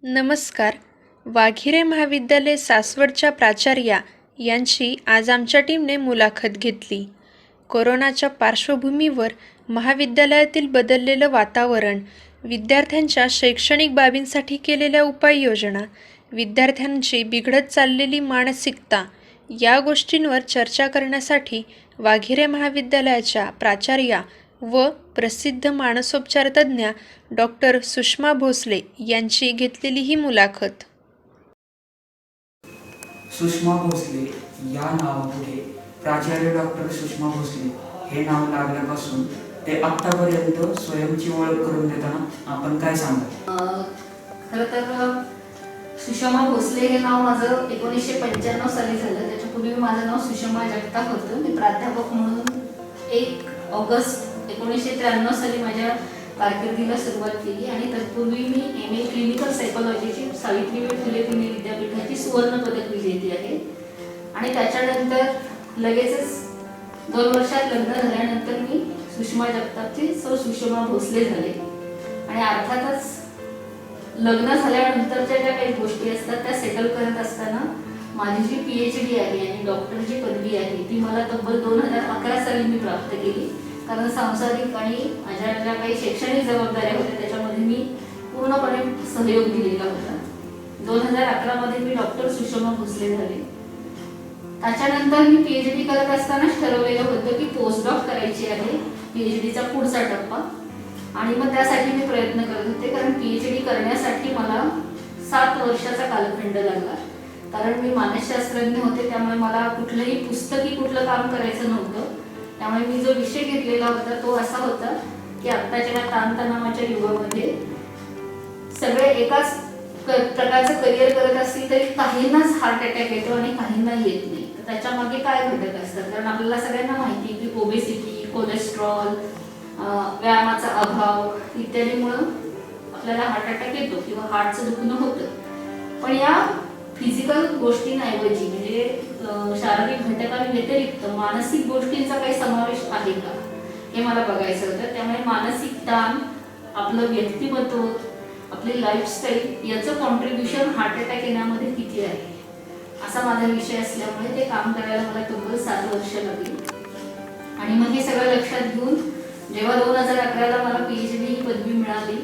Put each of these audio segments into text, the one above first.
नमस्कार. वाघिरे महाविद्यालय सासवडच्या प्राचार्या यांची आज आमच्या टीमने मुलाखत घेतली. कोरोनाच्या पार्श्वभूमीवर महाविद्यालयातील बदललेलं वातावरण, विद्यार्थ्यांच्या शैक्षणिक बाबींसाठी केलेल्या उपाययोजना, विद्यार्थ्यांची बिघडत चाललेली मानसिकता या गोष्टींवर चर्चा करण्यासाठी वाघिरे महाविद्यालयाच्या प्राचार्या व प्रसिद्ध मानसोपचार तज्ज्ञ डॉक्टर सुषमा भोसले यांची घेतलेली ही मुलाखत. सुषमा भोसले या नावापुढे प्राचार्य डॉक्टर सुषमा भोसले हे नाव लागल्यापासून ते आतापर्यंत स्वयंची ओळख करून देताना आपण काय सांगाल? खरं तर सुषमा भोसले हे नाव माझं 1995 साली झालं. त्याच्यापूर्वी माझं नाव सुषमा जगताप होतं. मी प्राध्यापक म्हणून 1 ऑगस्ट 1993 साली माझ्या कारकिर्दीला सुरुवात केली आणि तत्पूर्वी मी MA क्लिनिकल सायकोलॉजीची सावित्रीबाई फुले पुणे विद्यापीठाची सुवर्ण पदक विजेती आहे. आणि त्याच्यानंतर लगेचच 2 वर्षात लग्न झाल्यानंतर मी सुषमा जगतापची सुषमा भोसले झाले. आणि अर्थातच लग्न झाल्यानंतरच्या ज्या काही गोष्टी असतात त्या सेटल करत असताना माझी जी PhD आहे आणि डॉक्टरची पदवी आहे ती मला तब्बल 2011 साली मी प्राप्त केली. कारण सांसारिक आणि माझ्या ज्या काही शैक्षणिक जबाबदाऱ्या होत्या त्याच्यामध्ये मी पूर्णपणे सहयोग दिलेला होता. 2011 मध्ये मी डॉक्टर सुषमा भोसले झाले. त्याच्यानंतर मी PhD करत असतानाच ठरवलेलं होतं की पोस्टडॉक करायची आहे, PhDचा पुढचा टप्पा. आणि मग त्यासाठी मी प्रयत्न करत होते कारण PhD करण्यासाठी मला 7 वर्षाचा कालखंड लागला. कारण मी मानसशास्त्रज्ञ होते त्यामुळे मला कुठलंही पुस्तकी कुठलं काम करायचं नव्हतं. त्यामुळे मी जो विषय घेतलेला होता तो असा होता की आत्ताच्या ताणतणावाच्या युगामध्ये सगळे एकाच प्रकारचं करिअर करत असतील तरी काहींनाच हार्ट अटॅक येतो आणि काहींना येत नाही. तर त्याच्या मागे काय घटक असतात? कारण आपल्याला सगळ्यांना माहिती की ओबेसिटी, कोलेस्ट्रॉल, व्यायामाचा अभाव इत्यादीमुळं आपल्याला हार्ट अटॅक येतो किंवा हार्टचं दुखणं होतं. पण या फिजिकल गोष्टींऐवजी म्हणजे शारीरिक घटकांव्यतिरिक्त मानसिक गोष्टींचा काही समावेश आहे का हे मला बघायचं होतं. त्यामुळे मानसिक ताण, आपलं व्यक्तिमत्व, आपली लाईफस्टाईल याचं कॉन्ट्रीब्युशन हार्ट अटॅक येण्यामध्ये किती आहे असा माझा विषय असल्यामुळे ते काम करायला मला तब्बल 7 वर्ष लागली. आणि मग हे सगळं लक्षात घेऊन जेव्हा 2011ला मला PhD ही पदवी मिळाली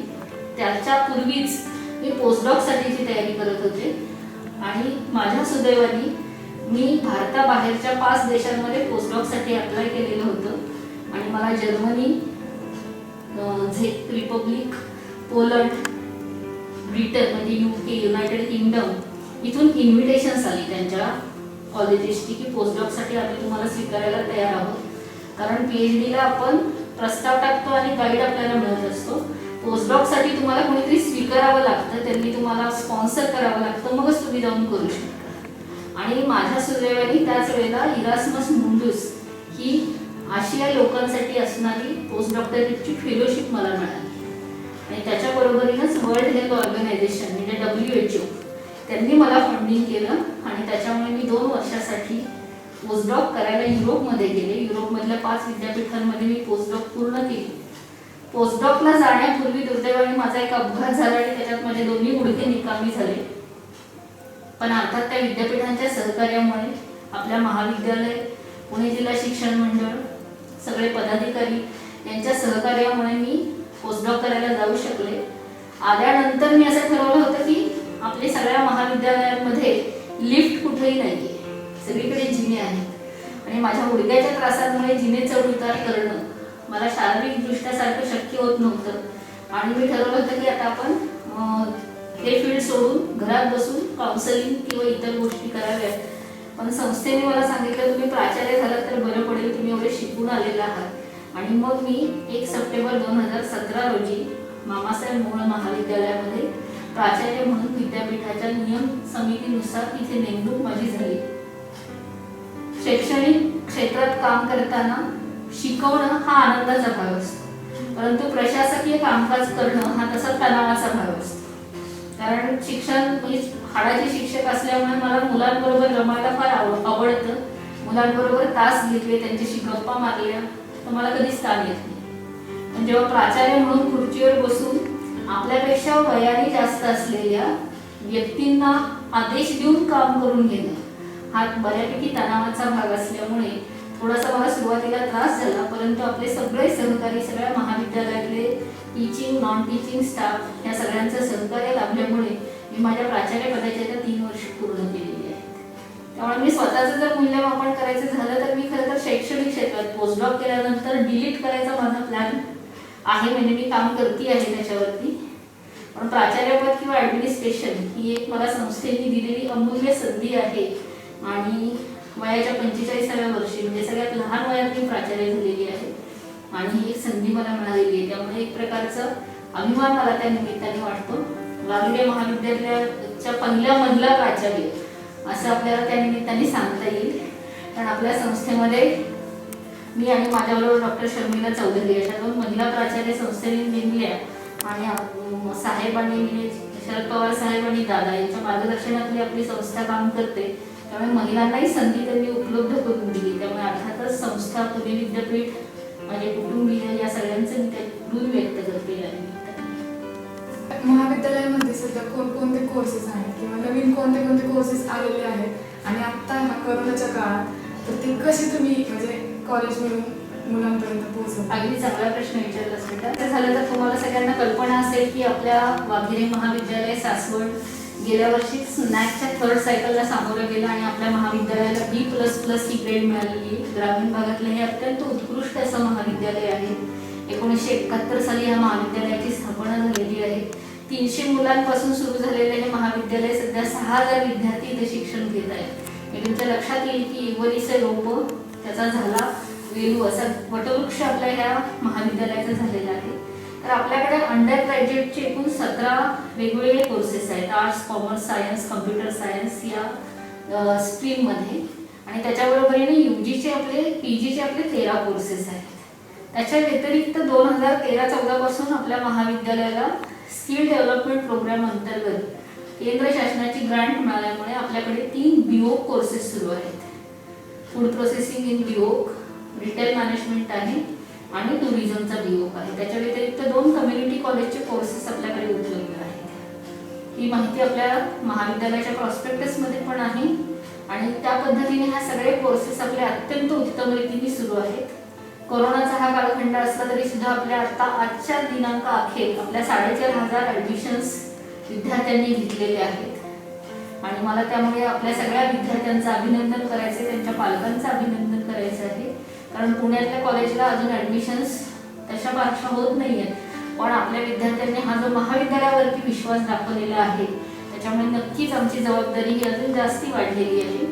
त्याच्या पूर्वीच मी पोस्टडॉकसाठीची तयारी करत होते. आणि माझ्या सुदैवाने मी भारताबाहेरच्या 5 देशांमध्ये पोस्टडॉकसाठी अप्लाय केलेलं होतं. आणि मला जर्मनी, झेक रिपब्लिक, पोलंड, ब्रिटन म्हणजे UK, युनायटेड किंगडम इथून इन्व्हिटेशन्स आली त्यांच्या कॉलेजेसची की पोस्टडॉकसाठी आम्ही तुम्हाला स्वीकारायला तयार आहोत. कारण PhDला आपण प्रस्ताव टाकतो आणि गाईड आपल्याला मिळत असतो. पोस्टडॉकसाठी तुम्हाला कोणीतरी स्वीकारावं लागतं, त्यांनी तुम्हाला स्पॉन्सर करावं लागतं, मगच तुम्ही जाऊन करू शकता. आणि माझ्या सुदैवाने त्याच वेळेला इरास्मस मुंडूस ही आशिया लोकांसाठी असणारी पोस्ट डॉक्टरेटची फेलोशिप मला मिळाली. आणि त्याच्या बरोबरीनंच वर्ल्ड हेल्थ ऑर्गनायझेशन म्हणजे WHO त्यांनी मला फंडिंग केलं. आणि त्याच्यामुळे मी 2 वर्षासाठी पोस्टडॉक करायला युरोपमध्ये गेले. युरोपमधल्या 5 विद्यापीठांमध्ये मी पोस्टडॉक पूर्ण केली. पोस्टडॉकला जाण्यापूर्वी दुर्दैवाने माझा एक अपघात झाला आणि त्याच्यात माझे दोन्ही गुडघे निकामी झाले. पण अर्थात त्या विद्यापीठांच्या सहकार्यामुळे आपल्या महाविद्यालय, पुणे जिल्हा शिक्षण मंडळ, सगळे पदाधिकारी यांच्या सहकार्यामुळे मी पोस्टडॉक करायला जाऊ शकले. आल्यानंतर मी असं ठरवलं होतं की आपल्या सगळ्या महाविद्यालयांमध्ये लिफ्ट कुठेही नाहीये, सगळीकडे जिने आहेत. आणि माझ्या गुडघ्याच्या त्रासांमुळे जिने चढ उतार करणं मला शारीरिकदृष्ट्या सारखं शक्य होत नव्हतं. आणि मी ठरवलं होतं की आता आपण हे फील्ड सोडून घरात बसून काउन्सिलिंग किंवा इतर गोष्टी कराव्यात. पण संस्थेने मला सांगितलं तुम्ही प्राचार्य झालात तर बरं पडेल, तुम्ही एवढे शिकून आलेला आहात. आणि मग मी 1 सप्टेंबर 2017 रोजी मामासाहेब मोहोळ महाविद्यालयामध्ये प्राचार्य म्हणून विद्यापीठाच्या नियम समितीनुसार तिथे नेमणूक माझी झाली. शैक्षणिक क्षेत्रात काम करताना शिकवणं हा आनंदाचा भाग असतो, परंतु प्रशासकीय कामकाज करणं हा तसा तणावाचा भाग असतो. कारण शिक्षण मी हाडाचे शिक्षक असल्यामुळे मला मुलांबरोबर रमायला फार आवडतं. मुलांबरोबर तास घेतले, त्यांच्याशी गप्पा मारल्या तर मला कधीच ताण येत नाही. पण जेव्हा प्राचार्य म्हणून खुर्चीवर बसून आपल्यापेक्षा वयाने जास्त असलेल्या व्यक्तींना आदेश देऊन काम करून घेणं हा बऱ्यापैकी तणावाचा भाग असल्यामुळे थोडासा मला सुरुवातीला त्रास झाला, परंतु आपले सगळे सहकारी, सगळ्या महाविद्यालयातले टीचिंग, नॉन टीचिंग स्टाफ या सगळ्यांचं सहकार्य लाभल्यामुळे मी माझ्या प्राचार्य पदाची आता 3 वर्ष पूर्ण केलेली आहेत. त्यामुळे मी स्वतःचं जर मूल्यमापन करायचं झालं तर मी खरं तर शैक्षणिक क्षेत्रात पोस्टडॉक केल्यानंतर डिलीट करायचा माझा प्लॅन आहे, म्हणजे मी काम करते आहे त्याच्यावरती. पण प्राचार्यपद किंवा ॲडमिनिस्ट्रेशन ही एक मला संस्थेने दिलेली अमूल्य संधी आहे आणि वयाच्या 45व्या वर्षी म्हणजे सगळ्यात लहान वयात मी प्राचार्य झालेली आहे आणि ही एक संधी मला मिळालेली आहे. त्यामुळे एक प्रकारचा अभिमान मला त्या निमित्ताने वाटतो. वाघिरे महाविद्यालयाच्या पहिल्या मधला प्राचार्य असं आपल्याला त्या निमित्ताने सांगता येईल, कारण आपल्या संस्थेमध्ये मी आणि माझ्याबरोबर डॉक्टर शर्मिला चौधरी अशा 2 महिला प्राचार्य संस्थेने नेमल्या आणि साहेबांनी म्हणजे शरद पवार साहेब आणि दादा यांच्या मार्गदर्शनाखाली आपली संस्था काम करते. त्यामुळे महिलांनाही संधी त्यांनी उपलब्ध करून दिली. त्यामुळे अर्थातच संस्था, पुणे विद्यापीठ, माझे कुटुंबीय या सगळ्यांचं मी त्यातून व्यक्त करते या निमित्ताने. महाविद्यालयामध्ये सध्या कोणकोणते कोर्सेस आहेत किंवा नवीन कोणते कोणते कोर्सेस आलेले आहेत आणि आत्ता करोनाच्या काळात तर ते कसे तुम्ही म्हणजे कॉलेज मिळून मुलांपर्यंत पोहोचवता? अगदी चांगला प्रश्न विचारलास बेटा. ते झालं तर तुम्हाला सगळ्यांना कल्पना असेल की आपल्या वाघिरे महाविद्यालय सासवड गेल्या वर्षी स्नॅकच्या 3rd सायकलला सामोरं गेलं आणि आपल्या महाविद्यालयाला B++ ही ग्रेड मिळालेली. ग्रामीण भागातलं हे अत्यंत उत्कृष्ट असं महाविद्यालय आहे. 1971 साली या महाविद्यालयाची स्थापना झालेली आहे. 300 मुलांपासून सुरू झालेले हे महाविद्यालय सध्या 6000 विद्यार्थी इथे शिक्षण घेत आहेत. हे तुमच्या लक्षात येईल की इवरीचे रोप त्याचा झाला वेलू असा वटवृक्ष आपल्या ह्या महाविद्यालयाचा झालेला आहे. तर आपल्याकडे अंडर ग्रॅज्युएटचे एकूण 17 वेगवेगळे कोर्सेस आहेत. Arts, commerce, science, computer science या स्ट्रीममध्ये आणि त्याच्याबरोबरीने UGचे आपले PGचे आपले 13 कोर्सेस आहेत. त्याच्या व्यतिरिक्त 2013-14 पासून आपल्या महाविद्यालयाला स्किल डेव्हलपमेंट प्रोग्राम अंतर्गत केंद्र शासनाची ग्रांट मिळाल्यामुळे आपल्याकडे 3 BOC कोर्सेस सुरू आहेत. Food processing in BOC, retail management आहे आणि टुरिझमचा BOC आहे. त्याच्या व्यतिरिक्त 2 कम्युनिटी कॉलेजचे कोर्सेस आपल्याकडे उपलब्ध आहेत. ही माहिती आपल्या महाविद्यालयाच्या प्रॉस्पेक्टसमध्ये पण आहे आणि त्या पद्धतीने हा सगळे कोर्सेस आपले अत्यंत उत्तम रीतीने सुरू आहेत. कोरोनाचा हा कालखंड असला तरी सुद्धा आपल्या आता आजच्या दिनांक अखेर आपल्या 4500 ॲडमिशन्स विद्यार्थ्यांनी घेतलेले आहेत आणि मला त्यामुळे आपल्या सगळ्या विद्यार्थ्यांचं अभिनंदन करायचं, त्यांच्या पालकांचं अभिनंदन करायचं आहे. कारण पुण्यातल्या कॉलेजला अजून ॲडमिशन्स तशा फारशा होत नाही आहेत, पण आपल्या विद्यार्थ्यांनी हा जो महाविद्यालयावरती विश्वास दाखवलेला आहे त्याच्यामुळे नक्कीच आमची जबाबदारी ही अजून जास्ती वाढलेली आहे.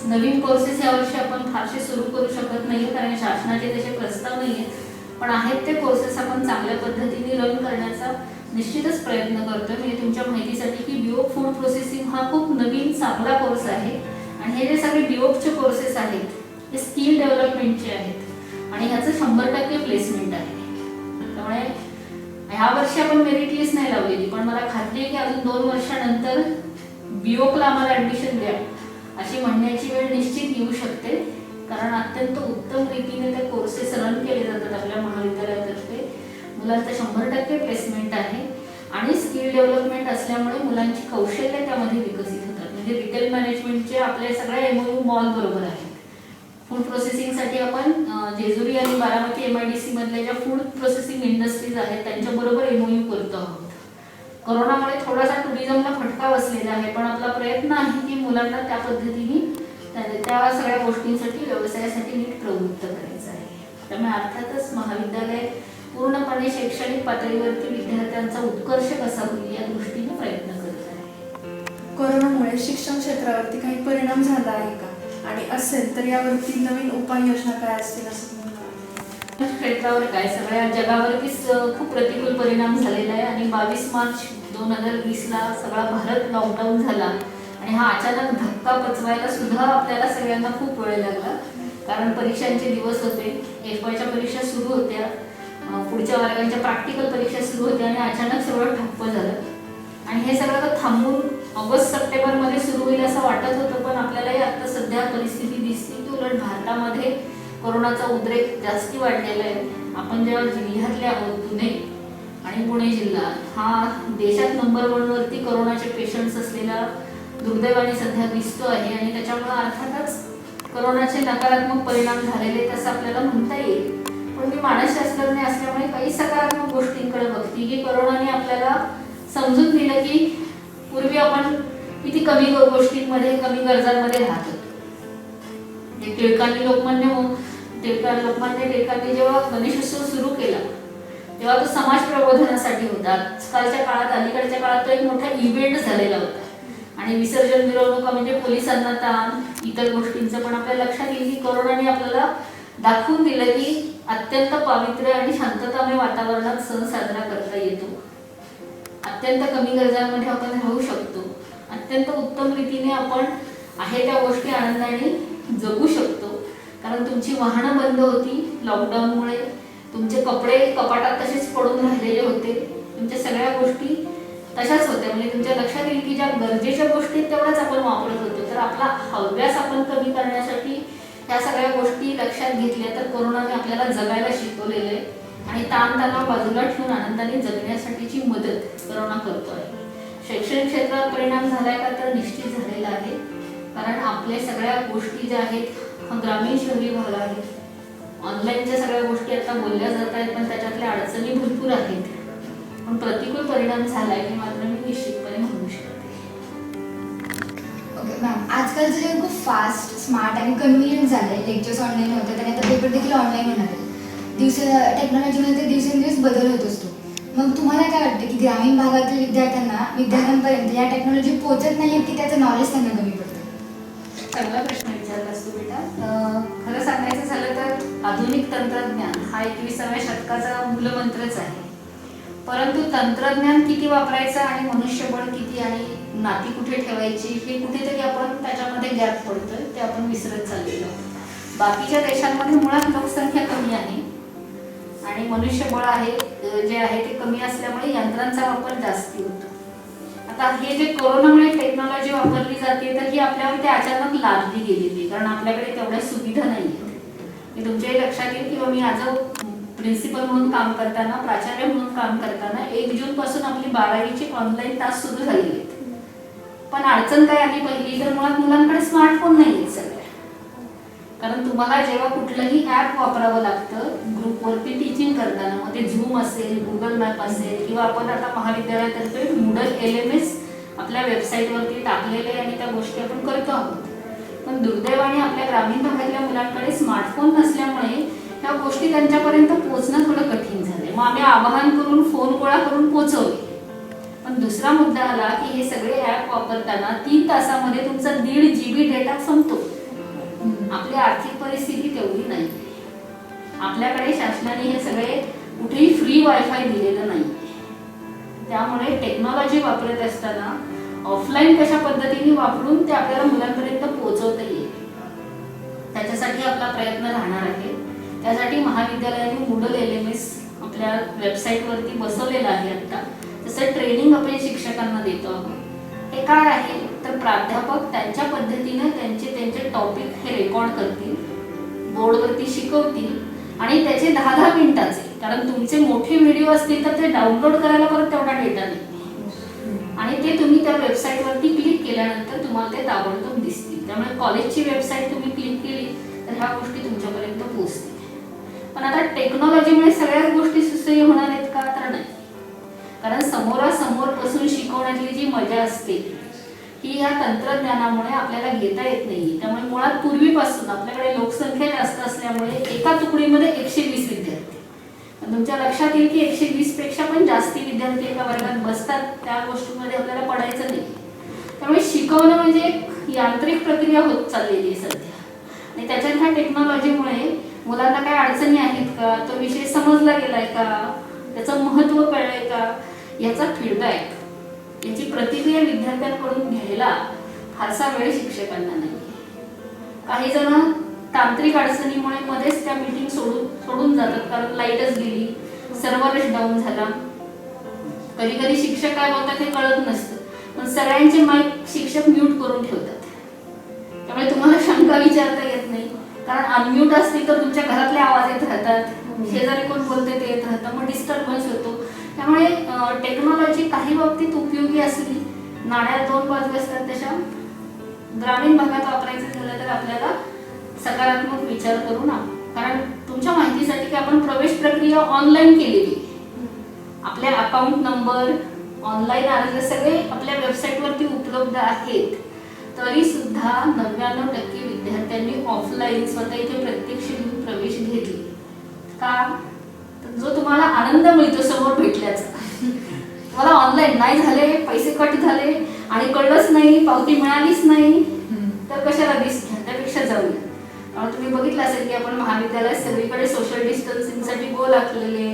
नवीन कोर्सेस यावर्षी आपण फारसे सुरू करू शकत नाही कारण शासनाचे तसे प्रस्ताव नाही आहेत, पण आहेत ते कोर्सेस आपण चांगल्या पद्धतीने रन करण्याचा निश्चितच प्रयत्न करतोय. म्हणजे तुमच्या माहितीसाठी की BOC फूड प्रोसेसिंग हा खूप नवीन चांगला कोर्स आहे आणि हे जे सगळे BOCचे कोर्सेस आहेत हे स्किल डेव्हलपमेंटचे आहेत आणि ह्याचं 100% प्लेसमेंट आहे. त्यामुळे ह्या वर्षी आपण मेरिट लिस्ट नाही लावलेली, पण मला खात्री आहे की अजून 2 वर्षानंतर BOCला आम्हाला ॲडमिशन द्या अशी म्हणण्याची वेळ निश्चित येऊ शकते, कारण अत्यंत उत्तम रीतीने ते कोर्सेस रन केले जातात आपल्या महाविद्यालयातर्फे. मुलांचं 100% प्लेसमेंट आहे आणि स्किल डेव्हलपमेंट असल्यामुळे मुलांची कौशल्य त्यामध्ये विकसित होतात. म्हणजे रिटेल मॅनेजमेंटचे आपले सगळे MOU मॉल बरोबर आहेत. फूड प्रोसेसिंगसाठी आपण जेजुरी आणि बारामती MIDC मधल्या ज्या फूड प्रोसेसिंग इंडस्ट्रीज आहेत त्यांच्याबरोबर MOU करतो आहोत. कोरोनामुळे थोडासा टुरिझमला फटका बसलेला आहे, पण आपला प्रयत्न आहे की मुलांना त्या पद्धतीने त्या सगळ्या गोष्टींसाठी व्यवसायासाठी नीट प्रवृत्त करायचं आहे. त्यामुळे अर्थातच महाविद्यालय पूर्णपणे शैक्षणिक पातळीवरती विद्यार्थ्यांचा उत्कर्ष कसा होईल या दृष्टीने प्रयत्न करत आहे. कोरोनामुळे शिक्षण क्षेत्रावरती काही परिणाम झाला आहे का आणि असेल तर यावरती नवीन उपाययोजना काय असतील असं क्षेत्रावर काय सगळ्या जगावरतीच खूप प्रतिकूल परिणाम झालेला आहे आणि 22 मार्च 2020ला सगळा भारत लॉकडाऊन झाला आणि हा अचानक धक्का पचवायला सुद्धा आपल्याला सगळ्यांना खूप वेळ लागला, कारण परीक्षांचे दिवस होते, FYच्या परीक्षा सुरू होत्या, पुढच्या वर्गांच्या प्रॅक्टिकल परीक्षा सुरू होत्या आणि अचानक सगळं ठप्प झालं आणि हे सगळं थांबून ऑगस्ट-सप्टेंबरमध्ये सुरू होईल असं वाटत होतं, पण आपल्यालाही आता सध्या परिस्थिती दिसते की उलट भारतामध्ये कोरोनाचा उद्रेक जास्ती वाढलेला आहे. आपण जेव्हा जिल्ह्यातले आहोत पुणे आणि पुणे जिल्हा हा देशात नंबर 1 वरती कोरोनाचे पेशंट्स असलेला दुर्दैवाने सध्या दिसतो आहे आणि त्याच्यामुळे अर्थातच कोरोनाचे नकारात्मक परिणाम झालेले तसं आपल्याला म्हणता येईल. पण मी मानसशास्त्रज्ञ असल्यामुळे काही सकारात्मक गोष्टींकडे बघते की कोरोनाने आपल्याला समजून दिलं की पूर्वी आपण किती कमी गोष्टींमध्ये कमी गरजांमध्ये राहत होतो. लोकमान्य टिळकांनी जेव्हा गणेशोत्सव सुरू केला तेव्हा तो समाज प्रबोधनासाठी होता. आजकालच्या काळात अलीकडच्या काळात तो एक मोठा इव्हेंट झालेला होता आणि विसर्जन मिरवणुका म्हणजे पोलिसांना ताण इतर गोष्टींचं पण आपल्या लक्षात येईल की कोरोनाने आपल्याला दाखवून दिलं की अत्यंत पवित्र आणि शांततामय वातावरणात सण साजरा करता येतो. अत्यंत कमी गरजांमध्ये आपण राहू शकतो. अत्यंत उत्तम रीतीने आपण आहे त्या गोष्टी आनंदाने जगू शकतो. कारण तुमची वाहनं बंद होती लॉकडाऊनमुळे, तुमचे कपडे कपाटात तसेच पडून राहिलेले होते, तुमच्या सगळ्या गोष्टी तशाच होत्या. म्हणजे तुमच्या लक्षात येईल की ज्या गरजेच्या गोष्टी तेवढ्याच आपण वापरत होतो. तर आपला हव्यास आपण कमी करण्यासाठी ह्या सगळ्या गोष्टी लक्षात घेतल्या तर कोरोनाने आपल्याला जगायला शिकवलेलं आहे आणि ताणतणाव बाजूला ठेवून आनंदाने जगण्यासाठीची मदत कोरोना करतो आहे. शैक्षणिक क्षेत्रात परिणाम झालाय का तर निश्चित झालेला आहे. कारण आपल्या सगळ्या गोष्टी ज्या आहेत ग्रामीण शहरी भाग आहेत. ऑनलाईनच्या सगळ्या गोष्टी आता बोलल्या जात आहेत पण त्याच्यातल्या अडचणी भरपूर आहेत. पण प्रतिकूल परिणाम झालाय हे मात्र मी निश्चितपणे म्हणू शकते. ओके मॅम, आजकालचं जग खूप फास्ट, स्मार्ट आणि कन्व्हिनियंट झालं आहे. लेक्चर्स ऑनलाईन होतात आणि आता पेपर देखील ऑनलाईन होणार आहे. टेक्नॉलॉजीमध्ये दिवसेंदिवस बदल होत असतो. मग तुम्हाला काय वाटतं की ग्रामीण भागातील विद्यार्थ्यांपर्यंत या टेक्नॉलॉजी पोहोचत नाही की त्याचं नॉलेज त्यांना कमी पडतं? चांगला प्रश्न विचारलास तू बेटा. खरं सांगायचं झालं तर आधुनिक तंत्रज्ञान हा 21व्या शतकाचा मूलमंत्रच आहे. परंतु तंत्रज्ञान किती वापरायचं आणि मनुष्यबळ किती आणि नाती कुठे ठेवायची हे कुठेतरी आपण त्याच्यामध्ये गॅप पडतोय, ते आपण विसरत चाललेलो. बाकीच्या देशांमध्ये मुळात लोकसंख्या कमी आहे आणि मनुष्यबळ जे आहे ते कमी असल्यामुळे यंत्रांचा वापर जास्ती होतो. आता हे जे कोरोनामुळे टेक्नॉलॉजी वापरली जाते तर ही आपल्यावरती अचानक लादली गेलेली, कारण आपल्याकडे तेवढ्या सुविधा नाही आहेत. मी तुमच्याही लक्षात येईल किंवा मी आज प्रिन्सिपल म्हणून काम करताना, प्राचार्य म्हणून काम करताना 1 जून पासून आपली 12वीचे ऑनलाईन तास सुरू झालेले आहेत. पण अडचण काय आली पहिली तर मुळात मुलांकडे स्मार्टफोन नाही आहेत सगळे. कारण तुम्हाला जेव्हा कुठलंही ॲप वापरावं लागतं ग्रुपवरती टीचिंग करताना, मग ते झूम असेल, गुगल मॅप असेल किंवा आपण आता महाविद्यालयातर्फे Moodle LMS आपल्या वेबसाईटवरती टाकलेले आणि त्या गोष्टी आपण करतो आहोत. पण दुर्दैवाने आपल्या ग्रामीण भागातल्या मुलांकडे स्मार्टफोन नसल्यामुळे ह्या गोष्टी त्यांच्यापर्यंत पोहोचणं थोडं कठीण झालंय. मग आम्ही आवाहन करून फोन गोळा करून पोहोचवले. पण दुसरा मुद्दा आला की हे सगळे ॲप वापरताना 3 तासामध्ये तुमचा 1.5 GB डेटा संपतो. आपली आर्थिक परिस्थिती तेवढी नाही. आपल्याकडे शासनाने हे सगळे कुठेही फ्री वायफाय दिलेलं नाही. त्यामुळे टेक्नॉलॉजी वापरत असताना ऑफलाईन कशा पद्धतीने वापरून ते आपल्याला मुलांपर्यंत पोहोचवता येईल त्याच्यासाठी आपला प्रयत्न राहणार आहे. त्यासाठी महाविद्यालयाने Moodle LMS आपल्या वेबसाईटवरती बसवलेलं आहे. आता तसं ट्रेनिंग आपण शिक्षकांना देतो आहोत. हे काय आहे तर प्राध्यापक त्यांच्या पद्धतीने त्यांचे टॉपिक हे रेकॉर्ड करतील, बोर्डवरती शिकवतील आणि त्याचे 10-10 मिनिटाचे, कारण तुमचे मोठे व्हिडिओ असतील तर ते डाउनलोड करायला परत तेवढा डेटा नाही आणि ते तुम्ही त्या वेबसाईटवरती क्लिक केल्यानंतर तुम्हाला ते ताबडतोब दिसतील. त्यामुळे कॉलेजची वेबसाईट तुम्ही क्लिक केली तर ह्या गोष्टी तुमच्यापर्यंत पोहोचतील. पण आता टेक्नॉलॉजीमुळे सगळ्याच गोष्टी सुसह्य होणार आहेत का तर नाही. कारण समोरासमोर बसून शिकवण्याची जी मजा असते ही या तंत्रज्ञानामुळे आपल्याला घेता येत नाही. त्यामुळे मुळात पूर्वीपासून आपल्याकडे लोकसंख्या जास्त असल्यामुळे एका तुकडीमध्ये 120 विद्यार्थी. तुमच्या लक्षात येईल की 120 पेक्षा पण जास्ती विद्यार्थी एका वर्गात बसतात, त्या गोष्टीमध्ये आपल्याला पडायचं नाही. त्यामुळे शिकवणं म्हणजे एक यांत्रिक प्रक्रिया होत चाललेली आहे सध्या आणि त्याच्यात ह्या टेक्नॉलॉजीमुळे मुलांना काय अडचणी आहेत का, तो विषय समजला गेलाय का, त्याचं महत्त्व कळलंय का, याचा फीडबॅक, याची प्रतिक्रिया विद्यार्थ्यांकडून घ्यायला फारसा वेळ शिक्षकांना नाही. काही जण तांत्रिक अडचणीमुळे मध्येच त्या मीटिंग सोडून जातात, कारण लाईटच गेली, सर्व्हरच डाऊन झाला. कधी कधी शिक्षक काय बोलतात हे कळत नसतं, पण सगळ्यांचे माईक शिक्षक म्यूट करून ठेवतात. त्यामुळे तुम्हाला शंका विचारता येत नाही, कारण अनम्यूट असतील तर तुमच्या घरातले आवाज येत राहतात, शेजारी कोण बोलते ते येत राहतं, मग डिस्टर्बन्स होतो. त्यामुळे टेक्नॉलॉजी काही बाबतीत उपयोगी असली, नाण्याला दोन बाजू असतात, त्याच्या ग्रामीण भागात वापरायचं झालं तर आपल्याला सकारात्मक विचार करू ना. कारण तुमच्या माहितीसाठी की आपण प्रवेश प्रक्रिया ऑनलाईन केलेली, आपले अकाउंट नंबर, ऑनलाईन अर्ज सगळे आपल्या वेबसाईटवरती उपलब्ध आहेत. तरी सुद्धा 99% विद्यार्थ्यांनी ऑफलाईन स्वतः इथे प्रत्यक्ष येऊन प्रवेश घेतले. का? तर जो तुम्हाला आनंद मिळतो समोर भेटल्याचा, मला ऑनलाईन नाही झाले, पैसे कट झाले आणि कळलंच नाही, पावती मिळालीच नाही, तर कशाला रिस्क घ्या, त्यापेक्षा जाऊया. तुम्ही बघितलं असेल की आपण महाविद्यालयात सगळीकडे सोशल डिस्टन्सिंगसाठी गोल आखलेले,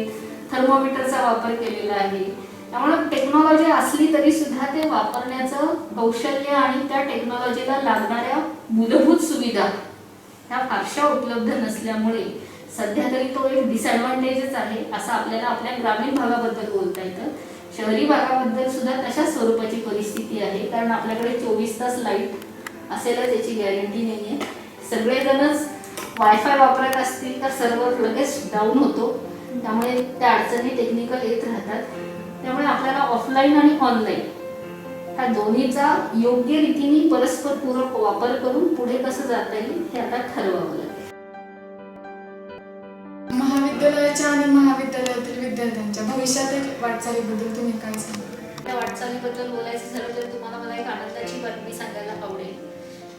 थर्मोमीटरचा वापर केलेला आहे. त्यामुळे टेक्नॉलॉजी असली तरी सुद्धा ते वापरण्याचं कौशल्य आणि त्या टेक्नॉलॉजीला लागणाऱ्या मूलभूत सुविधा ह्या फारशा उपलब्ध नसल्यामुळे सध्या तरी तो एक डिसएडव्हान्टेजच आहे असं आपल्याला आपल्या ग्रामीण भागाबद्दल बोलता येतं. शहरी भागाबद्दल सुद्धा तशाच स्वरूपाची परिस्थिती आहे, कारण आपल्याकडे 24 तास लाईट असेलच याची गॅरंटी नाही आहे. सगळेजणच वायफाय वापरत असतील तर सर्व्हर लगेच डाऊन होतो, त्यामुळे त्या अडचणी टेक्निकल येत राहतात. त्यामुळे आपल्याला ऑफलाईन आणि ऑनलाईन ह्या दोन्हीचा योग्य रीतीने परस्पर पूरक वापर करून पुढे कसं जाता येईल हे आता ठरवावं लागेल. महाविद्यालयाच्या आणि महाविद्यालयातील विद्यार्थ्यांच्या भविष्यातील वाटचालीबद्दल तुम्ही काय सांगाल? त्या वाटचालीबद्दल बोलायचं झालं तर तुम्हाला मला एक आनंदाची बातमी सांगायला आवडेल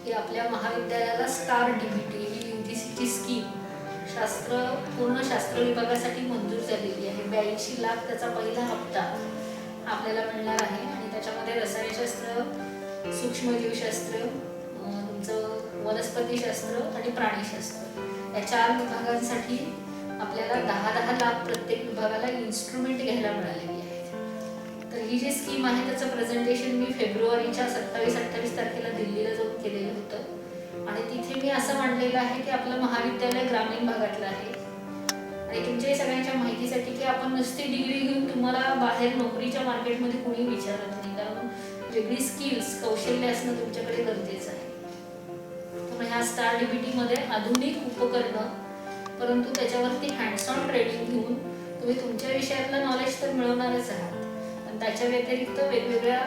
की आपल्या महाविद्यालयाला स्टार DBT ही UGCची स्कीम पूर्ण शास्त्र विभागासाठी मंजूर झालेली आहे. 82 लाख त्याचा पहिला हप्ता आपल्याला मिळणार आहे आणि त्याच्यामध्ये रसायनशास्त्र, सूक्ष्मजीवशास्त्र, तुमचं वनस्पतीशास्त्र आणि प्राणीशास्त्र या 4 विभागांसाठी आपल्याला 10-10 लाख प्रत्येक विभागाला इन्स्ट्रुमेंट घ्यायला मिळालेली आहेत. तर ही जी स्कीम आहे त्याचं प्रेझेंटेशन मी फेब्रुवारीच्या 27-28 तारखेला दिल्लीला जाऊन केलेलं होतं आणि तिथे मी असं मांडलेलं आहे की आपलं महाविद्यालय ग्रामीण भागातलं आहे आणि तुमच्या सगळ्यांच्या माहितीसाठी की आपण नुसती डिग्री घेऊन तुम्हाला बाहेर नोकरीच्या मार्केटमध्ये कोणी विचारत नाही, कारण वेगळी स्किल्स, कौशल्य असणं तुमच्याकडे गरजेचं आहे. तर ह्या स्टार DBT मध्ये आधुनिक उपकरणं, परंतु त्याच्यावरती हँड्स ऑन ट्रेनिंग घेऊन तुम्ही तुमच्या विषयातलं नॉलेज तर मिळवणारच आहात, पण त्याच्या व्यतिरिक्त वेगवेगळ्या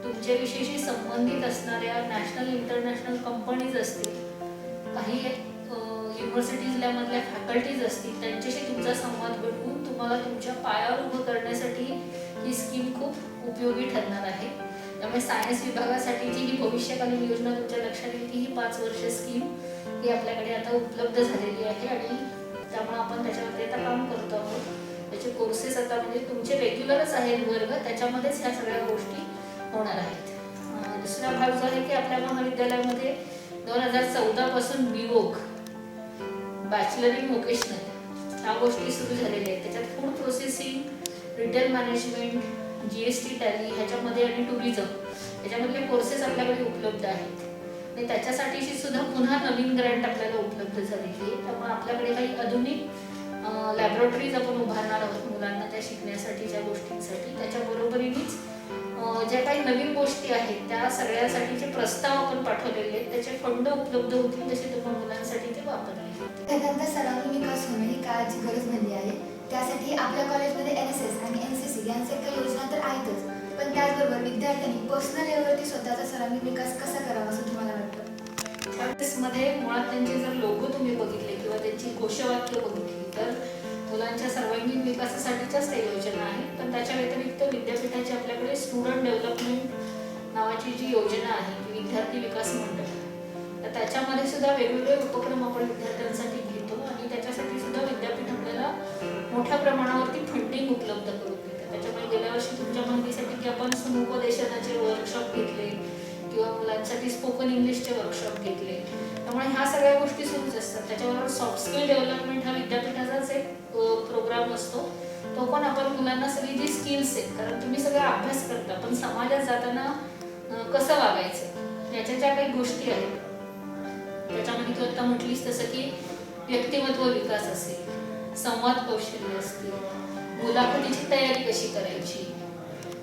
तुमच्या विषयाशी संबंधित असणाऱ्या नॅशनल इंटरनॅशनल कंपनीज असतील, काही युनिव्हर्सिटीजमधल्या फॅकल्टीज असतील, त्यांच्याशी तुमचा संवाद घडवून तुम्हाला तुमच्या पायावर उभं करण्यासाठी ही स्कीम खूप उपयोगी ठरणार आहे. त्यामुळे सायन्स विभागासाठीची ही भविष्यकालीन योजना तुमच्या लक्षात येईल की ही 5 वर्ष स्कीम ही आपल्याकडे आता उपलब्ध झालेली आहे आणि त्यामुळे आपण त्याच्यावरती आता काम करतो आहोत. त्याचे कोर्सेस आता म्हणजे तुमचे रेग्युलरच आहेत वर्ग, त्याच्यामध्येच ह्या सगळ्या गोष्टी होणार आहेत. दुसरा भाग जो आहे की आपल्या महाविद्यालयामध्ये 2014 पासून BVOC, बॅचलर इन व्होकेशनल ह्या गोष्टी सुरू झालेल्या आहेत. त्याच्यात food processing, retail management, GST tally ह्याच्यामध्ये आणि टुरिझम ह्याच्यामधले कोर्सेस आपल्याकडे उपलब्ध आहेत आणि त्याच्यासाठीची सुद्धा पुन्हा नवीन ग्रँट आपल्याला उपलब्ध झालेली आहे. त्यामुळे आपल्याकडे काही आधुनिक लॅबोरेटरीज आपण उभारणार आहोत मुलांना त्या शिकण्यासाठीच्या गोष्टींसाठी. त्याच्या बरोबरीनेच ज्या काही नवीन गोष्टी आहेत त्या सगळ्यासाठीचे प्रस्ताव आपण पाठवलेले आहेत, त्याचे फंड उपलब्ध होतील तसे तुम्हाला मुलांसाठी ते वापरले होते. त्यानंतर सर्वांगीण विकास होणं ही काळाची गरज बनली आहे. त्यासाठी आपल्या कॉलेजमध्ये NSS आणि NCC यांचे काही योजना तर आहेतच, पण त्याचबरोबर विद्यार्थ्यांनी पर्सनल लेवलवरती स्वतःचा सर्वांगीण विकास कसा करावा असं तुम्हाला वाटतं? त्यामध्ये मुळात त्यांचे जर लोगो तुम्ही बघितले किंवा त्यांची घोषवाक्य बघितली तर मुलांच्या सर्वांगीण विकासासाठीच्याच काही योजना आहेत. पण त्याच्या व्यतिरिक्त विद्यापीठाची आपल्याकडे स्टुडंट डेव्हलपमेंट नावाची जी योजना आहे ती विद्यार्थी विकास मंडळ, तर त्याच्यामध्ये सुद्धा वेगवेगळे उपक्रम आपण विद्यार्थ्यांसाठी घेतो आणि त्याच्यासाठी सुद्धा विद्यापीठ आपल्याला मोठ्या प्रमाणावरती फंडिंग उपलब्ध करून देतं. त्याच्यामुळे गेल्या वर्षी तुमच्या माहितीसाठी की आपण समुपदेशनाचे वर्कशॉप घेतले किंवा मुलांसाठी स्पोकन इंग्लिशचे वर्कशॉप घेतले. त्यामुळे ह्या सगळ्या गोष्टी सुरूच असतात. त्याच्याबरोबर सॉफ्ट स्किल डेव्हलपमेंट हा विद्यापीठाचाच एक प्रोग्राम असतो. तो पण आपण मुलांना सगळी जी स्किल्स आहेत, कारण तुम्ही सगळा अभ्यास करता पण समाजात जाताना कसं वागायचं याच्या ज्या काही गोष्टी आहेत त्याच्यामध्ये तू आता म्हटलीस तसं की व्यक्तिमत्व विकास असेल, संवाद कौशल्य असतील, मुलाखतीची तयारी कशी करायची,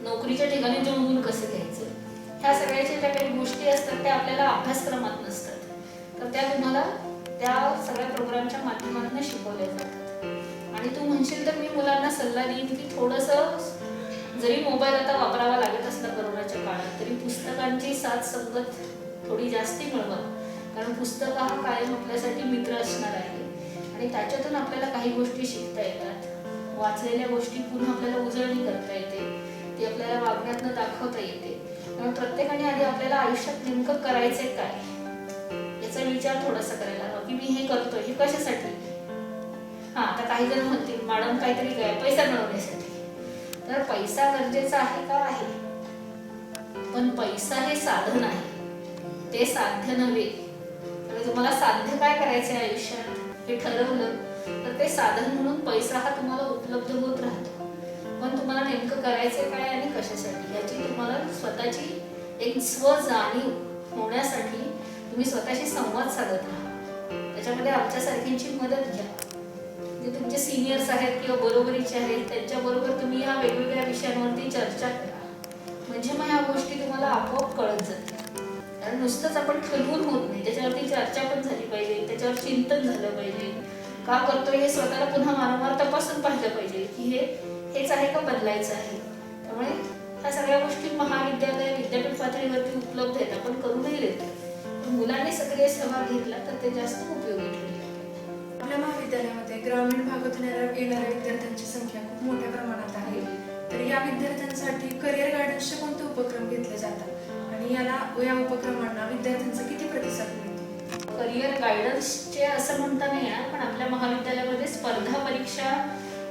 नोकरीच्या ठिकाणी जुळवून कसं घ्यायचं, ह्या सगळ्याच्या ज्या काही गोष्टी असतात त्या आपल्याला अभ्यासक्रमात नसतात, तर त्या तुम्हाला त्या सगळ्या प्रोग्रामच्या माध्यमातून शिकवल्या जातात. आणि तू म्हणशील तर मी मुलांना सल्ला देईन की थोडंसं जरी मोबाईल आता वापरावा लागत असला कोरोनाच्या काळात, तरी पुस्तकांची साथ संगत थोडी जास्ती मिळवा, कारण पुस्तक हा कायम आपल्यासाठी मित्र असणार आहे आणि त्याच्यातून आपल्याला काही गोष्टी शिकता येतात. वाचलेल्या गोष्टी पुन्हा आपल्याला उजळणी करता येते, ती आपल्याला वागण्यातनं दाखवता येते. त्यामुळे प्रत्येकाने आधी आपल्याला आयुष्यात नेमकं करायचंय काय याचा विचार थोडासा करायला हवा, की मी हे करतोय हे कशासाठी. हा, आता काही जण म्हणतील मॅडम काहीतरी काय पैसा मिळवण्यासाठी, तर पैसा गरजेचा आहे का? आहे, पण पैसा हे साधन आहे, ते साध्य नव्हे. आणि तुम्हाला साध्य काय करायचंय आयुष्यात हे ठरवलं तर ते साधन म्हणून पैसा हा तुम्हाला उपलब्ध होत राहतो. पण तुम्हाला नेमकं करायचंय काय आणि कशासाठी याची तुम्हाला स्वतःची एक स्वजाणीव होण्यासाठी तुम्ही स्वतःशी संवाद साधत राहा. त्याच्यामध्ये आमच्यासारख्यांची मदत घ्या, जे तुमचे सिनियर्स आहेत किंवा बरोबरीचे आहेत त्यांच्याबरोबर तुम्ही या वेगवेगळ्या विषयांवरती चर्चा करा, म्हणजे मग ह्या गोष्टी तुम्हाला आपोआप कळत जातील. कारण नुसतंच आपण ठरवून होत नाही, त्याच्यावरती चर्चा पण झाली पाहिजे, त्याच्यावर चिंतन झालं पाहिजे. का करतोय हे स्वतःला पुन्हा वारंवार तपासून पाहिलं पाहिजे की हेच आहे का बदलायचं आहे. त्यामुळे ह्या सगळ्या गोष्टी महाविद्यालय विद्यापीठ पातळीवरती उपलब्ध आहेत, आपण करूनही देतो. पण मुलांनी सक्रिय सहभाग घेतला तर ते जास्त उपयोगी ठरेल. आपल्या महाविद्यालयामध्ये ग्रामीण भागातून येणाऱ्या विद्यार्थ्यांची संख्या खूप मोठ्या प्रमाणात आहे. तर या विद्यार्थ्यांसाठी करिअर गायडन्सचे कोणते उपक्रम घेतले जातात आणि या उपक्रमांना विद्यार्थ्यांचा किती प्रतिसाद मिळतो? करिअर गायडन्सचे असं म्हणता नाही येणार, पण आपल्या महाविद्यालयामध्ये स्पर्धा परीक्षा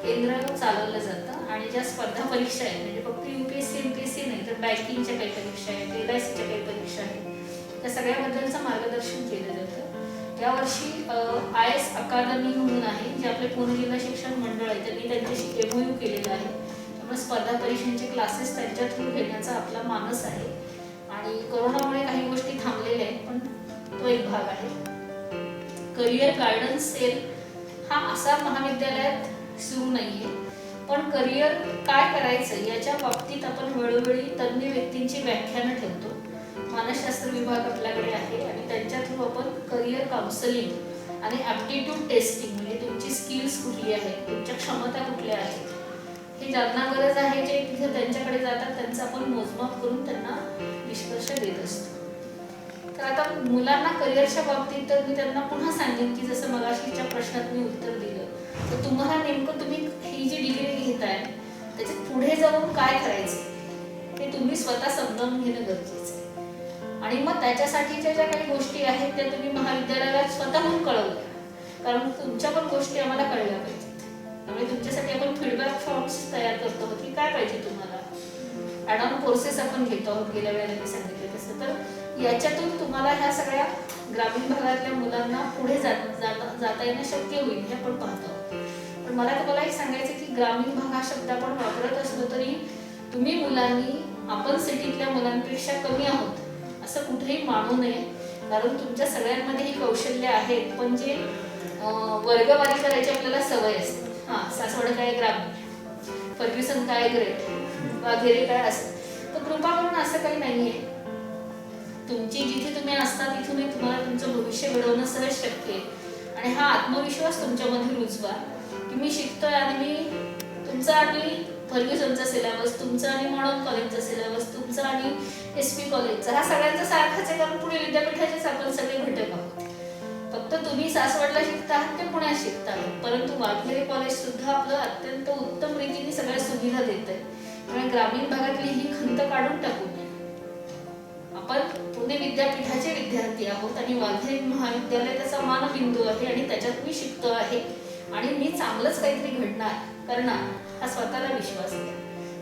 केंद्र चालवलं जातं आणि ज्या स्पर्धा परीक्षा आहेत म्हणजे फक्त UPSC MPSC नाही तर बँकिंगच्या काही परीक्षा आहेत, LICच्या काही परीक्षा आहेत, त्या सगळ्याबद्दलचं मार्गदर्शन केलं जातं. यावर्षी IS अकादमी म्हणून आहे, जे आपले पुणे जिल्हा शिक्षण मंडळ आहे, त्यांनी त्यांच्याशी MOU केलेलं आहे. त्यामुळे स्पर्धा परीक्षांचे क्लासेस त्यांच्या थ्रू घेण्याचा आपला मानस आहे. आणि कोरोनामुळे काही गोष्टी थांबलेल्या आहेत, पण तो एक भाग आहे. करिअर गायडन्स सेल हा असा महाविद्यालयात सुरू नाहीये, पण करिअर काय करायचं याच्या बाबतीत आपण वेळोवेळी तज्ज्ञ व्यक्तींची व्याख्यानं ठेवतो. मानसशास्त्र विभाग आपल्याकडे आहे आणि त्यांच्या थ्रू आपण करिअर काउन्सिलिंग आणि ॲप्टिट्यूड टेस्टिंग म्हणजे तुमची स्किल्स कुठली आहे, तुमच्या क्षमता कुठल्या आहेत, हे ज्यांना गरज आहे जे तिथे त्यांच्याकडे जातात त्यांचं आपण मोजमाप करून त्यांना निष्कर्ष देत असतो. तर आता मुलांना करिअरच्या बाबतीत तर मी त्यांना पुन्हा सांगेन की जसं मगाशीच्या प्रश्नात मी उत्तर दिलं, तर तुम्हाला नेमकं तुम्ही ही जी डिग्री घेताय त्याच्यात पुढे जाऊन काय करायचं ते तुम्ही स्वतः समजावून घेणं गरजेचं आहे. आणि मग त्याच्यासाठीच्या ज्या काही गोष्टी आहेत त्या तुम्ही महाविद्यालयात स्वतःहून कळवल्या, कारण तुमच्या पण गोष्टी आम्हाला कळल्या पाहिजेत. त्यामुळे तुमच्यासाठी आपण फीडबॅक फॉर्म्स तयार करतो आहोत की काय पाहिजे तुम्हाला. ॲड ऑन कोर्सेस आपण घेतो आहोत, गेल्या वेळेला मी सांगितलं तसं. तर याच्यातून तुम्हाला ह्या सगळ्या ग्रामीण भागातल्या मुलांना पुढे जाता येणं शक्य होईल हे आपण पाहतो. पण मला तुम्हाला एक सांगायचं की ग्रामीण भाग हा शब्द आपण वापरत असलो तरी तुम्ही मुलांनी आपण सिटीतल्या मुलांपेक्षा कमी आहोत असं कुठेही मानू नये, कारण तुमच्या सगळ्यांमध्ये ही कौशल्य आहेत. पण जे वर्गवारी करायची आपल्याला सवय असते, हां सासवड काय ग्रामीण, फर्ग्युसन काय ग्रेट, वगैरे काय असं, तर कृपा करून असं काही नाहीये. तुमची जिथे तुम्ही असता तिथूनही तुम्हाला तुमचं भविष्य घडवणं सहज शक्य आहे. आणि हा आत्मविश्वास तुमच्यामध्ये रुजवा की मी शिकतोय आणि मी तुमचा आणि फर्ग्युसनचा सिलेबस, तुमचा आणि मॉडर्न कॉलेजचा सिलेबस, तुमचा आणि SP कॉलेजचा, हा सगळ्यांचा सारखाच आहे, कारण पुणे विद्यापीठाचेच आपण सगळे घटक आहोत. फक्त तुम्ही सासवडला शिकता आहात ते पुण्यात शिकता आहात, परंतु वाघेरे कॉलेज सुद्धा आपलं अत्यंत उत्तम रीतीने सगळ्या सुविधा देत आहे. त्यामुळे ग्रामीण भागातली ही खंत काढून टाकू नये. आपण पुणे विद्यापीठाचे विद्यार्थी आहोत आणि वाघेरे महाविद्यालय त्याचा मानबिंदू आहे आणि त्याच्यात मी शिकतो आहे आणि मी चांगलंच काहीतरी घडणार करणार हा स्वतःला विश्वास आहे.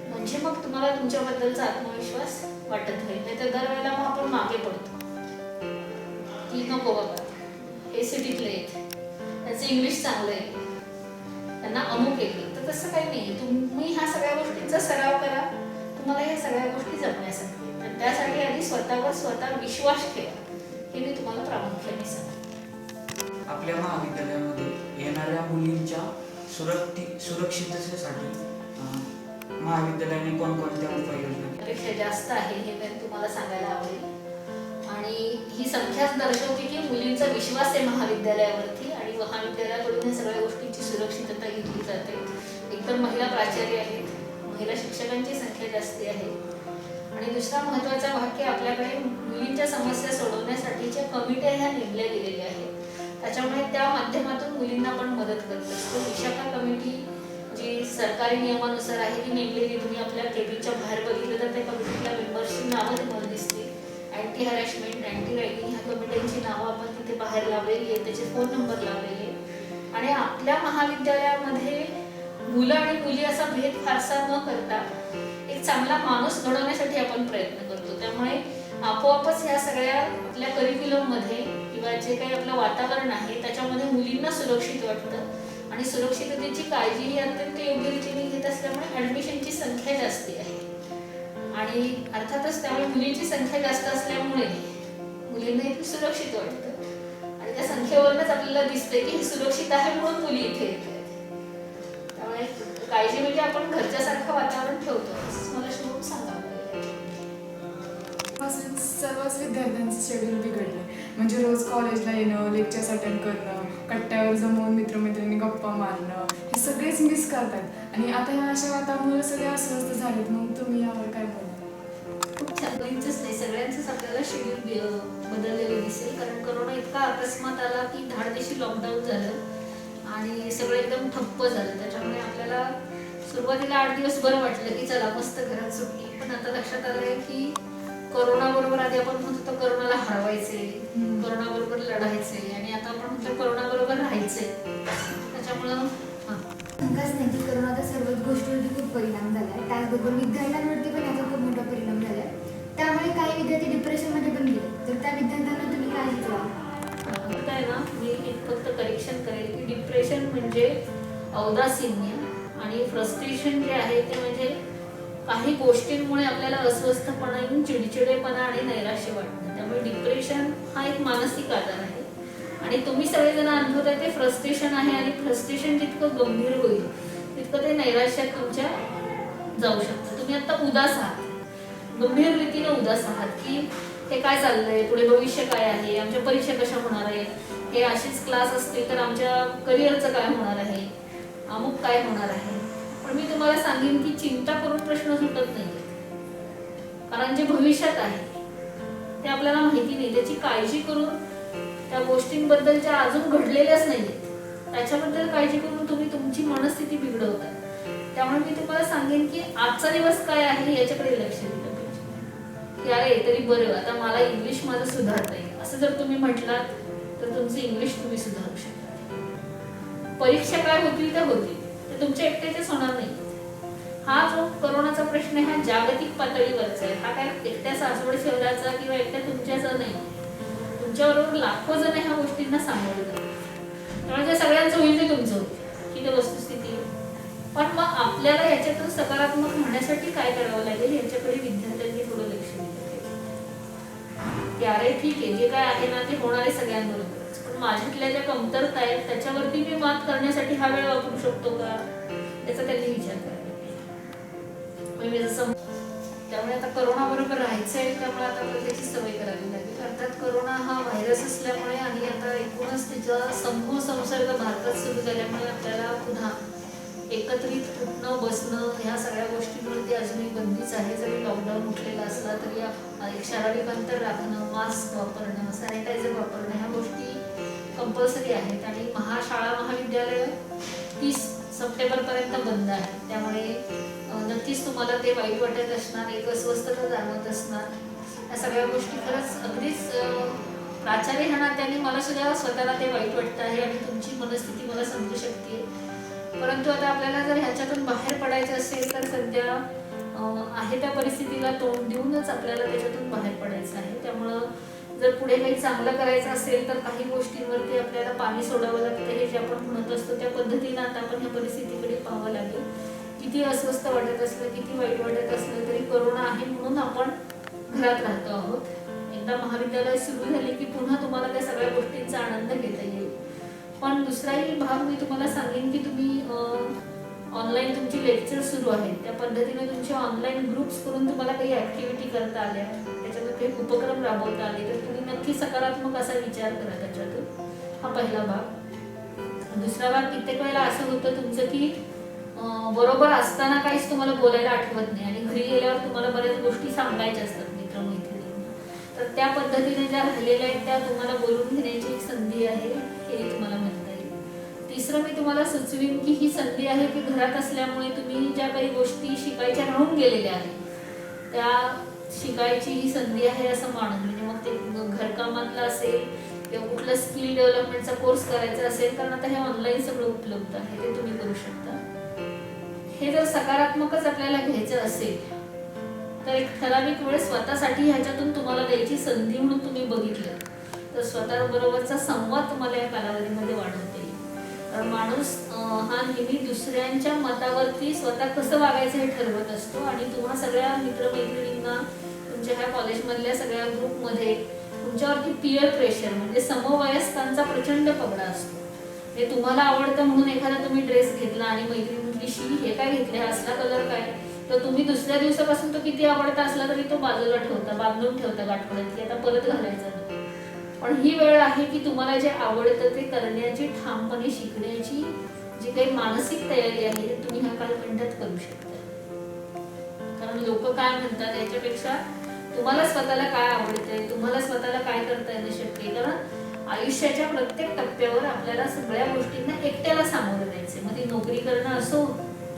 म्हणजे मग तुम्हाला तुमच्याबद्दलचा आत्मविश्वास वाटत राहील. नाही तर दरवेळेला मग आपण मागे पडतो की नको बाबा हे सिटीतले आहेत, त्याचं इंग्लिश चांगलं आहे, त्यांना अमुक येतं. तर तसं काही नाही, तुम्ही ह्या सगळ्या गोष्टींचा सराव करा, तुम्हाला ह्या सगळ्या गोष्टी जमण्यासाठी. तर त्यासाठी आधी स्वतःवर स्वतः विश्वास ठेवा, हे मी तुम्हाला प्रामुख्याने सांगते. आपल्या महाविद्यालयामध्ये येणाऱ्या मुलींच्या सुरक्षिततेसाठी महाविद्यालयाने कोणकोणत्या उपाययोजना पेक्षा जास्त आहे हे मी तुम्हाला सांगायला आवडेल. आणि ही संख्याच दर्शवते की मुलींचा विश्वास आहे महाविद्यालयावरती आणि महाविद्यालयाकडून या सगळ्या गोष्टींची सुरक्षितता घेतली जाते. एकदम महिला प्राचार्य आहेत, महिला शिक्षकांची संख्या जास्ती आहे. आणि दुसरा महत्त्वाचा भाग की आपल्याकडे मुलींच्या समस्या सोडवण्यासाठीच्या कमिट्या ह्या नेमल्या गेलेल्या आहेत. त्याच्यामुळे त्या माध्यमातून मुलींना पण मदत करत असतो. विशाखा कमिटी जी सरकारी नियमानुसार आहे ती नेमलेली, तुम्ही आपल्या केबीच्या बाहेर बघितलं तर त्या कमिटीला मेंबर्सची नावं तुम्हाला दिसतील. अँटी हॅरॅशमेंट, अँटी रॅगिंग ह्या कमिट्यांची नावं आपण तिथे बाहेर लावलेली आहेत, त्याचे फोन नंबर लावलेले आहेत. आणि आपल्या महाविद्यालयामध्ये मुलं आणि मुली असा भेद फारसा न करता एक चांगला माणूस घडवण्यासाठी आपण प्रयत्न करतो. त्यामुळे आपोआपच ह्या सगळ्या आपल्या करिक्युलममध्ये किंवा जे काही आपलं वातावरण आहे त्याच्यामध्ये मुलींना सुरक्षित वाटतं आणि सुरक्षिततेची काळजी ही अत्यंत योग्य रीतीने घेत असल्यामुळे ॲडमिशनची संख्या जास्ती आहे. आणि अर्थातच त्यामुळे मुलींची संख्या जास्त असल्यामुळे मुलींना इथे सुरक्षित वाटतं आणि त्या संख्येवरूनच आपल्याला दिसतंय की हे सुरक्षित आहे म्हणून मुली इथे येत आहेत. त्यामुळे काळजी म्हणजे आपण घरच्यासारखं वातावरण ठेवतो असंच मला शुभम सांगावं लागेल. पासून सर्वच विद्यार्थ्यांचे शेड्यूल बिघडले. म्हणजे रोज कॉलेजला येणं, लेक्चर्स अटेंड करणं, कट्ट्यावर जमवून मित्रमैत्रिणी गप्पा मारणं हे सगळेच मिस करतात. आणि आता ह्या अशा वातावरणामुळे सगळे अस्वस्थ झालेत. मग तुम्ही यावर काय बोलता? खूप छान, मुलींचंच नाही सगळ्यांचंच आपल्याला शेड्यूल बदललेलं दिसेल. कारण करोना इतका अकस्मात आला की धाडदेशी लॉकडाऊन झालं आणि सगळं एकदम ठप्प झालं. त्याच्यामुळे आपल्याला सुरुवातीला 8 दिवस बरं वाटलं की चला मस्त घरात सुट्टी. पण आता लक्षात आलंय की कोरोनाबरोबर आधी आपण म्हणतो कोरोनाला हरवायचे, कोरोनाबरोबर लढायचे आणि आता आपण म्हणतो कोरोनाबरोबर राहायचे. त्याच्यामुळं शंकाच नाही की करोनाचा सर्वच गोष्टीवरती खूप परिणाम झाला आहे. त्याचबरोबर विद्यार्थ्यांवरती पण याचा खूप मोठा परिणाम झाला आहे. त्यामुळे काही विद्यार्थी डिप्रेशनमध्ये पण गेले. तर त्या विद्यार्थ्यांना तुम्ही काय शिकवा? काय ना, मी एक फक्त करेक्शन करेल की डिप्रेशन म्हणजे औदासीन्य आणि फ्रस्ट्रेशन जे आहे ते म्हणजे काही गोष्टींमुळे आपल्याला अस्वस्थपणा येऊन चिडचिडेपणा आणि नैराश्य वाटतं. त्यामुळे डिप्रेशन हा एक मानसिक आजार आहे आणि तुम्ही सगळेजण अनुभवताय ते फ्रस्ट्रेशन आहे. आणि फ्रस्ट्रेशन जितकं गंभीर होईल तितकं ते नैराश्यात तुमच्या जाऊ शकतं. तुम्ही आता उदास आहात, गंभीर रीतीने उदास आहात की हे काय चाललंय, पुढे भविष्य काय आहे, आमच्या परीक्षा कशा होणार आहेत, हे असेच क्लास असतील तर आमच्या करिअरचं काय होणार आहे, अमुक काय होणार आहे. पण मी तुम्हाला सांगेन की चिंता करून प्रश्न सुटत नाही. कारण जे भविष्यात आहे ते आपल्याला माहिती नाही. त्याची काळजी करून त्या गोष्टींबद्दल ज्या अजून घडलेल्याच नाहीयेत त्याच्याबद्दल काळजी करून तुम्ही तुमची मनस्थिती बिघडवता. त्यामुळे मी तुम्हाला सांगेन की आजचा दिवस काय आहे याच्याकडे लक्ष दिलं पाहिजे की अरे तरी बरं आता मला इंग्लिश माझं सुधारता येईल असं जर तुम्ही म्हटलात तर तुमचं इंग्लिश तुम्ही सुधारू शकता. परीक्षा काय होतील त्या होतील, ते तुमच्या एकट्याचेच होणार नाही. हा जो करोनाचा प्रश्न आहे हा जागतिक पातळीवरचा आहे. हा काय एकट्या सासवड शहराचा किंवा एकट्या तुमच्याचा नाही. तुमच्याबरोबर लाखो जण ह्या गोष्टींना सामोरे जातात. त्यामुळे जे सगळ्यांचं होईल ते तुमचं होईल ही तर वस्तुस्थिती. पण मग आपल्याला याच्यातून सकारात्मक होण्यासाठी काय करावं लागेल याच्याकडे विद्यार्थ्यांनी थोडं लक्ष दिलं पाहिजे की अरे ठीक आहे जे काय आहे ना ते होणार आहे सगळ्यांबरोबरच, पण माझ्यातल्या ज्या कमतरता आहेत त्याच्यावरती मी मात करण्यासाठी हा वेळ वापरू शकतो का याचा त्यांनी विचार करायला पाहिजे. जसं त्यामुळे आता करोना बरोबर राहायचं आहे त्यामुळे आता त्याची सवय करावी लागेल. अर्थात करोना हा व्हायरस असल्यामुळे आणि आता एकूणच तिचा समूह संसर्ग भारतात सुरू झाल्यामुळे आपल्याला पुन्हा एकत्रित उठणं बसणं ह्या सगळ्या गोष्टींवरती अजूनही बंदीच आहे. जरी लॉकडाऊन उठलेला असला तरी एक शारीरिक अंतर राखणं, मास्क वापरणं, सॅनिटायझर वापरणं ह्या गोष्टी कंपल्सरी आहेत. आणि शाळा महाविद्यालय 30 सप्टेंबरपर्यंत बंद आहे. त्यामुळे नक्कीच तुम्हाला ते वाईट वाटत असणार, एक अस्वस्थता जाणवत असणार. या सगळ्या गोष्टी खरंच अगदीच प्राचार्य ह्या नात्याने मला सुद्धा स्वतःला ते वाईट वाटतं आहे आणि तुमची मनस्थिती मला समजू शकते. परंतु आता आपल्याला जर ह्याच्यातून बाहेर पडायचं असेल तर सध्या आहे त्या परिस्थितीला तोंड देऊनच आपल्याला त्याच्यातून बाहेर पडायचं आहे. त्यामुळं जर पुढे काही चांगलं करायचं असेल तर काही गोष्टींवरती आपल्याला पाणी सोडावं लागतं. हे जे आपण म्हणत असतो त्या पद्धतीनं आता आपण ह्या परिस्थितीकडे पाहावं लागेल. किती अस्वस्थ वाटत असलं, किती वाईट वाटत असलं तरी करोना आहे म्हणून आपण घरात राहतो आहोत. एकदा महाविद्यालय सुरू झाले की पुन्हा तुम्हाला त्या सगळ्या गोष्टींचा आनंद घेता येईल. पण दुसराही भाग मी तुम्हाला सांगेन की तुम्ही ऑनलाईन तुमची लेक्चर सुरू आहेत त्या पद्धतीने तुमचे ऑनलाईन ग्रुप्स करून तुम्हाला काही ॲक्टिव्हिटी करता आल्या, त्याच्यातून काही उपक्रम राबवता आले तर तुम्ही नक्की सकारात्मक असा विचार करा त्याच्यातून. हा पहिला भाग. दुसरा भाग कित्येक वेळेला असं होतं तुमचं की बरोबर असताना काहीच तुम्हाला बोलायला आठवत नाही आणि घरी गेल्यावर तुम्हाला बऱ्याच गोष्टी सांगायच्या असतात मित्रमैत्रिणींना. तर त्या पद्धतीने ज्या राहिलेल्या आहेत त्या तुम्हाला बोलून घेण्याची एक संधी आहे, हे तुम्हाला म्हणता येईल. तिसरं मी तुम्हाला सुचवीन की ही संधी आहे की घरात असल्यामुळे तुम्ही ज्या काही गोष्टी शिकायच्या राहून गेलेल्या आहेत त्या शिकायची ही संधी आहे असं मानून, म्हणजे मग ते घरकामातलं असेल किंवा कुठलं स्किल डेव्हलपमेंटचा कोर्स करायचा असेल, कारण आता हे ऑनलाईन सगळं उपलब्ध आहे, ते तुम्ही करू शकता. हे जर सकारात्मकच आपल्याला घ्यायचं असेल तर एक ठराविक वेळ स्वतःसाठी ह्याच्यातून तुम्हाला द्यायची संधी म्हणून तुम्ही बघितलं तर स्वतःबरोबरचा संवाद तुम्हाला या कालावधीमध्ये वाढवता येईल. कारण माणूस हा नेहमी दुसऱ्यांच्या मतावरती स्वतः कसं वागायचं हे ठरवत असतो आणि तुम्हा सगळ्या मित्रमैत्रिणींना तुमच्या ह्या कॉलेजमधल्या सगळ्या ग्रुपमध्ये तुमच्यावरती पिअर प्रेशर म्हणजे समवयस्कांचा प्रचंड पगडा असतो. हे तुम्हाला आवडतं म्हणून एखादा तुम्ही ड्रेस घेतला आणि मैत्रिणीशी हे काय घेतले, हा असला कलर काय, तर तुम्ही दुसऱ्या दिवसापासून तो किती आवडता असला तरी तो बाजूला ठेवता, बांधून ठेवता गाठोड्यात की आता परत घालायचा नाही. पण ही वेळ आहे की तुम्हाला जे आवडतं ते करण्याची, ठामपणे शिकण्याची जी काही मानसिक तयारी आहे ते तुम्ही ह्या कालखंडात करू शकता. कारण लोक काय म्हणतात याच्यापेक्षा तुम्हाला स्वतःला काय आवडतंय, तुम्हाला स्वतःला काय करता येणं शक्य आहे. कारण आयुष्याच्या प्रत्येक टप्प्यावर आपल्याला सगळ्या गोष्टींना एकट्याला सामोरं जायचं. मग ती नोकरी करणं असो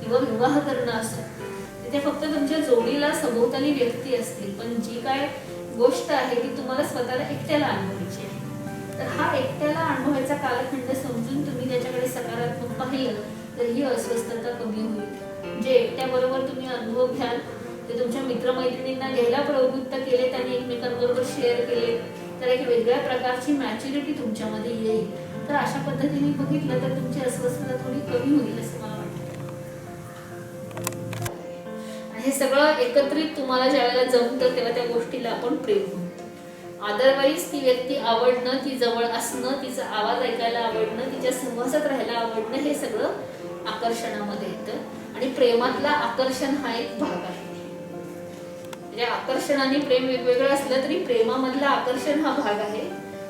किंवा विवाह करणं असो, तिथे फक्त तुमच्या जोडीला सभोवताली व्यक्ती असतील, पण जी काय गोष्ट आहे ती तुम्हाला स्वतःला एकट्याला अनुभवायची आहे. तर हा एकट्याला अनुभवायचा कालखंड समजून तुम्ही त्याच्याकडे सकारात्मक पाहिलं तर ही अस्वस्थता कमी होईल. जे एकट्याबरोबर तुम्ही अनुभव घ्याल ते तुमच्या मित्रमैत्रिणींना घ्यायला प्रवृत्त केले, त्यांनी एकमेकांबरोबर शेअर केले तर एक वेगळ्या प्रकारची मॅच्युरिटी तुमच्यामध्ये येईल. तर अशा पद्धतीने बघितलं तर तुमची अस्वस्थता थोडी कमी होईल असं मला वाटतं. हे सगळं एकत्रित तुम्हाला ज्यावेळेला जमतं तेव्हा त्या गोष्टीला आपण प्रेम म्हणतो. अदरवाईज ती व्यक्ती आवडणं, ती जवळ असणं, तिचा आवाज ऐकायला आवडणं, तिच्या सहवासात राहायला आवडणं हे सगळं आकर्षणामध्ये येतं. आणि प्रेमातला आकर्षण हा एक भाग आहे. म्हणजे आकर्षण आणि प्रेम वेगवेगळं असलं तरी प्रेमामधलं आकर्षण हा भाग आहे.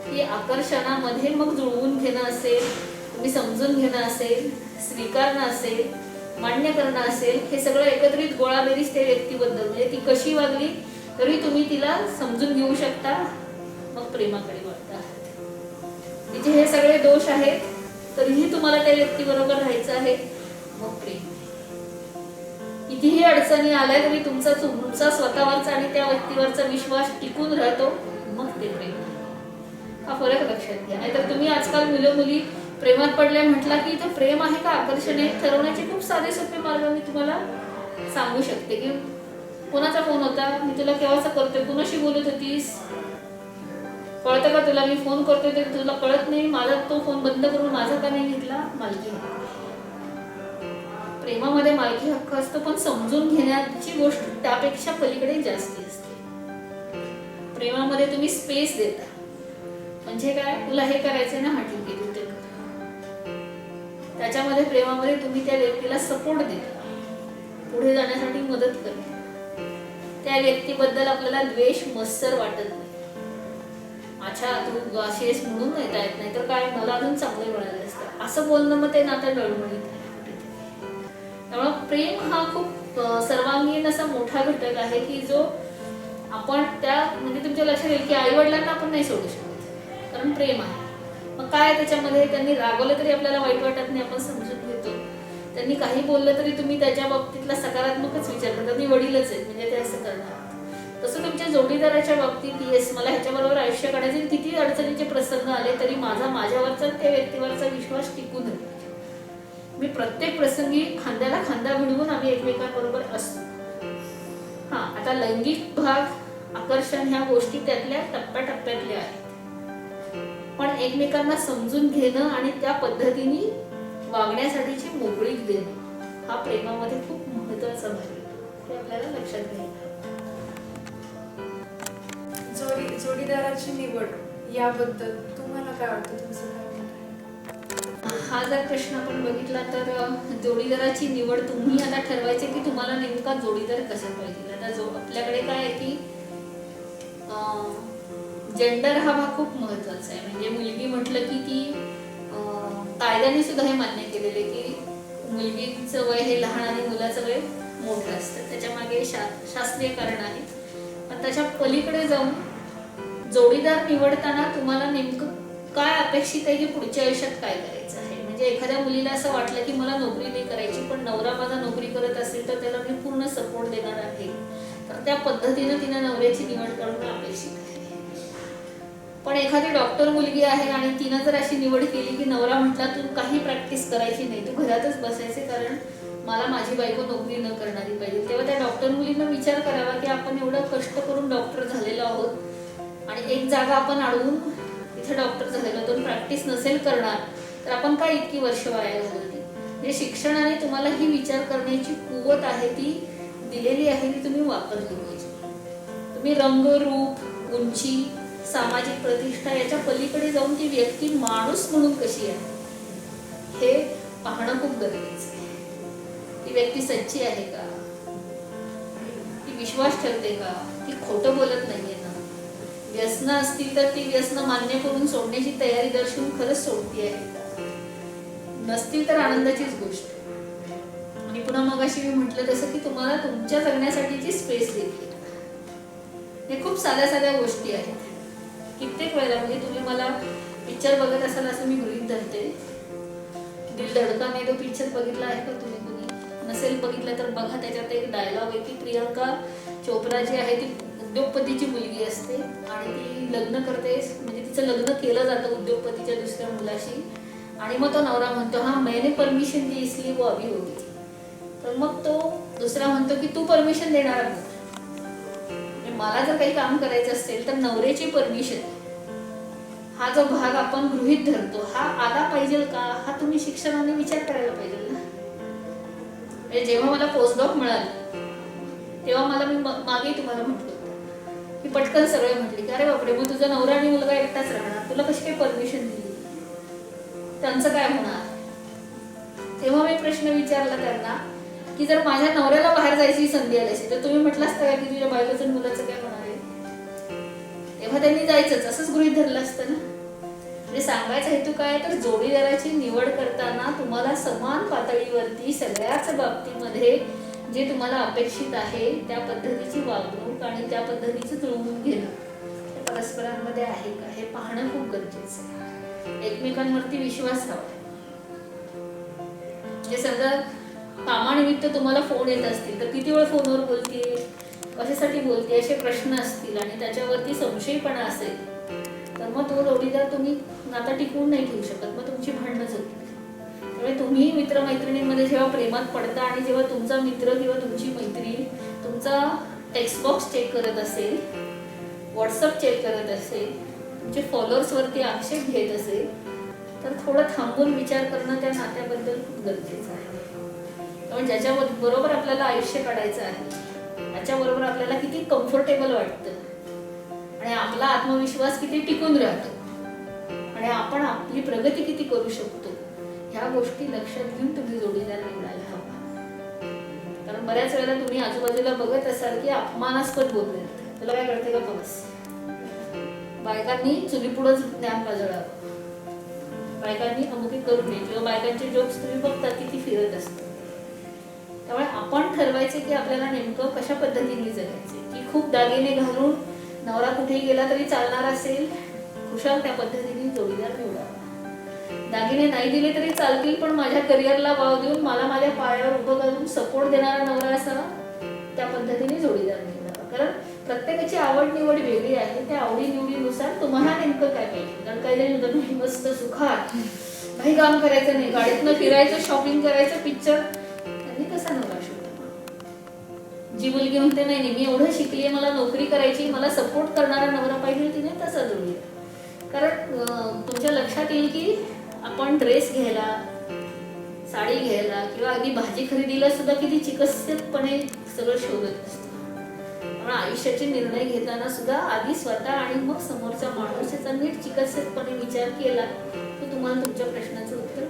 की आकर्षणामध्ये मग जुळवून घेणं असेल, तुम्ही समजून घेणं असेल, स्वीकारणं असेल, मान्य करणं असेल, हे सगळं एकत्रित गोळाबेरीज त्या व्यक्तीबद्दल म्हणजे ती कशी वागली तरी तुम्ही तिला समजून घेऊ शकता, मग प्रेमाकडे वळता. तिचे हे सगळे दोष आहेत तरीही तुम्हाला त्या व्यक्तीबरोबर राहायचं आहे, मग प्रेम. कितीही अडचणी आल्या तरी तुमचा स्वतःवरचा आणि त्या व्यक्तीवरचा विश्वास टिकून राहतो, मग ते प्रेम. हा फरक लक्षात घ्या. नाहीतर तुम्ही आजकाल मुलं मुली प्रेमात पडल्या म्हटला की इथं प्रेम आहे का आकर्षण आहे ठरवण्याचे खूप साधे सोपे मार्ग मी तुम्हाला सांगू शकते. की कोणाचा फोन होता, मी तुला केव्हाचा करतोय, कुणाशी बोलत होतीस, कळतं का तुला, मी फोन करतोय ते तुला कळत नाही, माझा तो फोन बंद करून माझा का नाही घेतला, मालकी हक्क. प्रेमामध्ये मालकी हक्क असतो पण समजून घेण्याची गोष्ट त्यापेक्षा पलीकडे जास्ती असते. प्रेमामध्ये तुम्ही स्पेस देता, म्हणजे काय, तुला हे करायचंय ना, हा ठीक आहे तू ते कर. त्याच्यामध्ये प्रेमामध्ये तुम्ही त्या व्यक्तीला सपोर्ट देता, पुढे जाण्यासाठी मदत करता. त्या व्यक्तीबद्दल आपल्याला द्वेष मत्सर वाटत नाही. अच्छा तू अशी आहेस म्हणून नाही येत नाही तर काय, मला अजून चांगले मिळाले असतं असं बोलणं, मग ते नातं डळमळीत आहे. त्यामुळे प्रेम हा खूप सर्वांगीण असा मोठा घटक आहे की जो आपण त्या म्हणजे तुमच्या लक्षात येईल की आई वडिलांना आपण नाही सोडू शकत, कारण प्रेम आहे. मग काय त्याच्यामध्ये, त्यांनी रागवलं तरी आपल्याला वाईट वाटत नाही, आपण समजून घेतो. त्यांनी काही बोललं तरी तुम्ही त्याच्या बाबतीतला सकारात्मकच विचार करता, मी वडीलच आहेत म्हणजे ते असं करणार. तसं तुमच्या जोडीदाराच्या बाबतीत, येस मला ह्याच्याबरोबर आयुष्य काढायचे, किती अडचणीचे प्रसंग आले तरी माझ्यावरचा त्या व्यक्तीवरचा विश्वास टिकून राहील. मी प्रत्येक प्रसंगी खांद्याला खांदा भिडवून आम्ही एकमेकांबरोबर असतो. हा, आता लैंगिक भाग, आकर्षण ह्या गोष्टी त्यातल्या टप्प्याटप्प्यातल्या आहेत, पण एकमेकांना समजून घेणं आणि त्या पद्धतीने वागण्यासाठीची मोकळीक देणं हा प्रेमामध्ये खूप महत्त्वाचा भाग आहे. हे आपल्याला लक्षात घ्यायला. जोडीदाराची निवड याबद्दल तुम्हाला काय वाटतं, तुमचं काय मत आहे? हा जर प्रश्न आपण बघितला तर जोडीदाराची निवड तुम्ही आता ठरवायचे की तुम्हाला नेमका जोडीदार कसा पाहिजे. आता आपल्याकडे काय आहे की जेंडर हा भाग खूप महत्वाचा आहे. म्हणजे मुलगी म्हटलं की ती कायद्याने सुद्धा हे मान्य केलेले की मुलगीचं वय हे लहान आणि मुलाचं वय मोठं असतं. त्याच्या मागे शास्त्रीय कारण आहे. पण त्याच्या पलीकडे जाऊन जोडीदार निवडताना तुम्हाला नेमकं काय अपेक्षित आहे की पुढच्या आयुष्यात काय करायचं आहे. म्हणजे एखाद्या मुलीला असं वाटलं की मला नोकरी नाही करायची, पण नवरा माझा नोकरी करत असेल तर त्याला मी पूर्ण सपोर्ट देणार आहे, तर त्या पद्धतीनं तिने नवऱ्याची निवड करणं अपेक्षित आहे. पण एखादी डॉक्टर मुलगी आहे आणि तिनं जर अशी निवड केली की नवरा म्हटला तू काही प्रॅक्टिस करायची नाही, तू घरातच बसायचे, कारण मला माझी बायको नोकरी न करणारी पाहिजे, तेव्हा त्या डॉक्टर मुलींना विचार करावा की आपण एवढं कष्ट करून डॉक्टर झालेलो आहोत आणि एक जागा आपण अडवून तिथे डॉक्टर झालेलो, तो प्रॅक्टिस नसेल करणार तर आपण काय इतकी वर्ष वाया घालवली. म्हणजे शिक्षणाने तुम्हाला ही विचार करण्याची कुवत आहे ती दिलेली आहे, ती तुम्ही वापरली पाहिजे. तुम्ही रंग, रूप, उंची, सामाजिक प्रतिष्ठा याच्या पलीकडे जाऊन ती व्यक्ती माणूस म्हणून कशी आहे हे पाहणं खूप गरजेचं आहे. ती व्यक्ती सच्ची आहे का, ती विश्वास ठेवते का, ती खोटं बोलत नाहीये ना, व्यसनं असतील तर ती व्यसनं मान्य करून सोडण्याची तयारी दर्शवून खरंच सोडती आहे का, नसतील तर आनंदाचीच गोष्ट. आणि पुन्हा मगाशी मी म्हटलं तसं की तुम्हाला तुमच्या जगण्यासाठीची स्पेस देते. हे खूप साध्या साध्या गोष्टी आहेत. कित्येक वेळेला म्हणजे तुम्ही मला पिक्चर बघत असाल असं मी गृहीत धरते, दिल धडकाने तो पिक्चर बघितला आहे का तुम्ही? नसेल बघितलं तर बघा. त्याच्यात एक डायलॉग आहे की प्रियंका चोप्रा जी आहे ती उद्योगपतीची मुलगी असते आणि ती लग्न करते, म्हणजे तिचं लग्न केलं जातं उद्योगपतीच्या दुसऱ्या मुलाशी, आणि मग तो नवरा म्हणतो हा मैंने परमिशन दी इसलिए वो अभी होगी. तर मग तो दुसरा म्हणतो की तू परमिशन देणार आहे, मला जर काही काम करायचं असेल तर नवऱ्याची परमिशन हा जो भाग आपण गृहीत धरतो हा आला पाहिजे का, हा तुम्ही शिक्षणाने विचार करायला पाहिजे ना. म्हणजे जेव्हा मला पोस्टडॉक मिळालं तेव्हा मला मी मागे तुम्हाला म्हटलं होतं की पटकन सगळे म्हटले की अरे बापरे मग तुझा नवरा आणि मुलगा एकटाच राहणार, तुला कशी काही परमिशन दिली, त्यांचं काय होणार. तेव्हा मी प्रश्न विचारला त्यांना की जर माझ्या नवऱ्याला बाहेर जायची संधी आली असेल तर तुम्ही म्हटलं असतं का की तुझ्या बायकोचं मुलाचं काय होणार आहे. तेव्हा त्यांनी जायचंच असंच गृहीत धरलं असतं ना. म्हणजे सांगायचा हेतू काय तर जोडीदाराची निवड करताना तुम्हाला समान पातळीवरती सगळ्याच बाबतीमध्ये जे तुम्हाला अपेक्षित आहे त्या पद्धतीची वागणूक आणि त्या पद्धतीचं जुळवून घेणं हे परस्परांमध्ये आहे का हे पाहणं खूप गरजेचं आहे. एकमेकांवरती विश्वास हवा. म्हणजे समजा कामानिमित्त तुम्हाला फोन येत असतील तर किती वेळ फोनवर बोलते, कशासाठी बोलते असे प्रश्न असतील आणि त्याच्यावरती संशयपणा असेल तर मग तो जोडीदार तुम्ही नाता टिकवून नाही ठेवू शकत, मग तुमची भांडणच होती. त्यामुळे तुम्ही मित्रमैत्रिणींमध्ये जेव्हा प्रेमात पडता आणि जेव्हा तुमचा मित्र किंवा तुमची मैत्रीण तुमचा टेक्स्ट बॉक्स चेक करत असेल, व्हॉट्सअप चेक करत असेल, तुमचे फॉलोअर्सवरती आक्षेप घेत असेल तर थोडं थांबून विचार करणं त्या नात्याबद्दल खूप गरजेचं आहे. त्यामुळे ज्याच्या बरोबर आपल्याला आयुष्य काढायचं आहे त्याच्याबरोबर आपल्याला किती कम्फर्टेबल वाटतं आणि आपला आत्मविश्वास किती टिकून राहतो आणि आपण आपली प्रगती किती करू शकतो ह्या गोष्टी लक्षात घेऊन तुम्ही जोडीदार निवडायला हवा. कारण बऱ्याच वेळेला तुम्ही आजूबाजूला बघत असाल की अपमानास्पद बोलले, तुला काय कळते का बस, बायकांनी चुलीपुढंच ज्ञान पाजळावं, बायकांनी अमुकी करू नये, किंवा बायकांचे जोक्स तुम्ही बघता किती फिरत असतात. त्यामुळे आपण ठरवायचे की आपल्याला नेमकं कशा पद्धतीने जगायचे, की खूप दागिने घालून नवरा कुठेही गेला तरी चालणार असेल, खुशाल त्या पद्धतीने जोडीदार निवडावा. दागिने नाही दिले तरी चालतील पण माझ्या करिअरला वाव देऊन मला माझ्या पायावर उभं करून सपोर्ट देणारा नवरा असावा, त्या पद्धतीने जोडीदार निवडावा. कारण प्रत्येकाची आवड निवड वेगळी आहे, त्या आवडी निवडीनुसार तुम्हाला नेमकं काय पाहिजे. कारण काही जण म्हणतात मस्त सुखात काही काम करायचं नाही, गाडीतनं फिरायचं, शॉपिंग करायचं, पिक्चर, त्यांनी कसा नवरा शोधावा. जी मुलगी म्हणते नाही नाही मी एवढं शिकली आहे, मला नोकरी करायची, मला सपोर्ट करणारा नवरा पाहिजे, तिने तसा जोडीदार. कारण तुमच्या लक्षात येईल की आपण ड्रेस घ्यायला, साडी घ्यायला किंवा अगदी भाजी खरेदीला सुद्धा किती चिकसितपणे सगळं शोधत असतो. त्यामुळे आयुष्याचे निर्णय घेताना सुद्धा आधी स्वतः आणि मग समोरचा माणूस याचा नीट चिकसितपणे विचार केला तर तुम्हाला तुमच्या प्रश्नाचं उत्तर